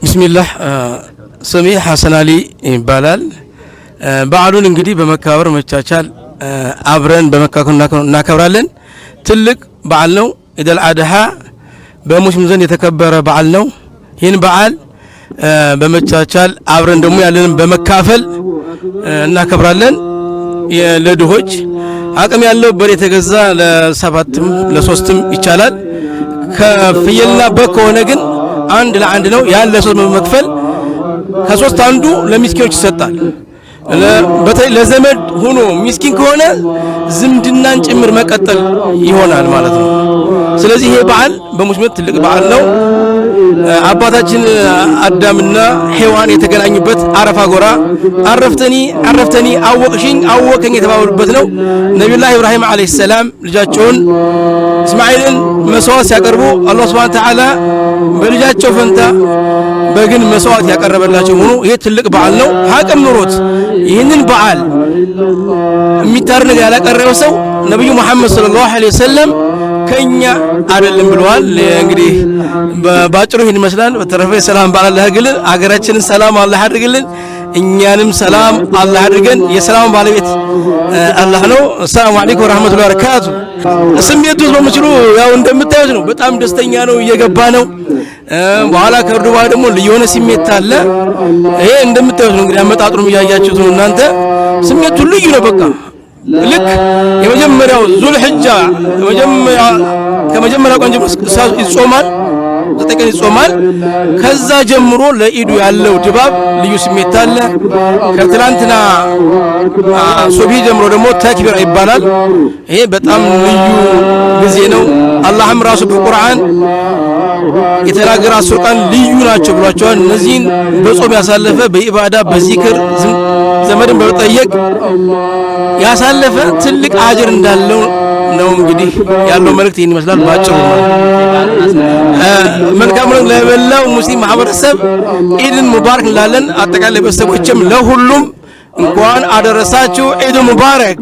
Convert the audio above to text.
ቢስሚላህ ስሜ ሐሰን አሊ ይባላል። በዓሉን እንግዲህ በመካበር መቻቻል አብረን በመካከል እናከብራለን። ትልቅ በዓል ነው። ኢደል አድሃ በሙስሊም ዘንድ የተከበረ በዓል ነው። ይህን በዓል በመቻቻል አብረን ደግሞ ያለንን በመካፈል እናከብራለን። ለድሆች አቅም ያለው በሬ የተገዛ ለሰባትም ለሶስትም ይቻላል። ከፍየልና በግ ከሆነ ግን አንድ ለአንድ ነው። ያን ለሶስት በመክፈል ከሶስት አንዱ ለሚስኪኖች ይሰጣል። በተለይ ለዘመድ ሆኖ ሚስኪን ከሆነ ዝምድናን ጭምር መቀጠል ይሆናል ማለት ነው። ስለዚህ ይሄ በዓል በሙስሊም ትልቅ በዓል ነው። አባታችን አዳምና ሔዋን የተገናኙበት አረፋ ጎራ አረፍተኒ አወቅሽኝ አወቀኝ የተባባሉበት ነው። ነብዩላህ ኢብራሂም አለይሂ ሰላም ልጃቸውን እስማኤልን መስዋዕት ሲያቀርቡ አላህ ሱብሓነሁ ወተዓላ በልጃቸው ፈንታ በግን መስዋዕት ያቀረበላቸው ሆኖ ይሄ ትልቅ በዓል ነው። ሀቅም ኑሮት ይህንን በዓል የሚታረድ ነገር ያላቀረበ ሰው ነብዩ መሐመድ ሰለላሁ ዐለይሂ ወሰለም ከኛ አይደለም ብለዋል። እንግዲህ ባጭሩ ይሄን ይመስላል። በተረፈ ሰላም ባላህ ያግልን፣ አገራችንን ሰላም አላህ ያድርግልን፣ እኛንም ሰላም አላህ ያድርገን። የሰላም ባለቤት አላህ ነው። ሰላም አለይኩም ወራህመቱላሂ ወበረካቱ። ስሜቱ በምስሉ ያው እንደምታዩት ነው። በጣም ደስተኛ ነው፣ እየገባ ነው። በኋላ ከርዱ በኋላ ደግሞ የሆነ ስሜት አለ። ይሄ እንደምታዩት ነው። እንግዲህ አመጣጥሩም እያያችሁት ነው እናንተ። ስሜቱ ልዩ ነው። በቃ ልክ የመጀመሪያው ዙል ሒጃ ከመጀመሪያው ቀን ጀምሮ ይጾማል፣ 9 ቀን ይጾማል። ከዛ ጀምሮ ለኢዱ ያለው ድባብ ልዩ ስሜት አለ። ከትላንትና ሱብሂ ጀምሮ ደግሞ ተክቢራ ይባላል። ይሄ በጣም ልዩ ጊዜ ነው። አላህም ራሱ በቁርአን የተናገረ 10 ቀን ልዩ ናቸው ብሏቸዋል። እነዚህን በጾም ያሳለፈ በኢባዳ በዚክር ዘመድን በመጠየቅ ያሳለፈ ትልቅ አጅር እንዳለው ነው። እንግዲህ ያለው መልእክት ይህን ይመስላል ባጭሩ። መልካም ነው ለበላው ሙስሊም ማህበረሰብ ኢድን ሙባረክ እንላለን። አጠቃላይ ቤተሰቦችም ለሁሉም እንኳን አደረሳችሁ ኢድ ሙባረክ።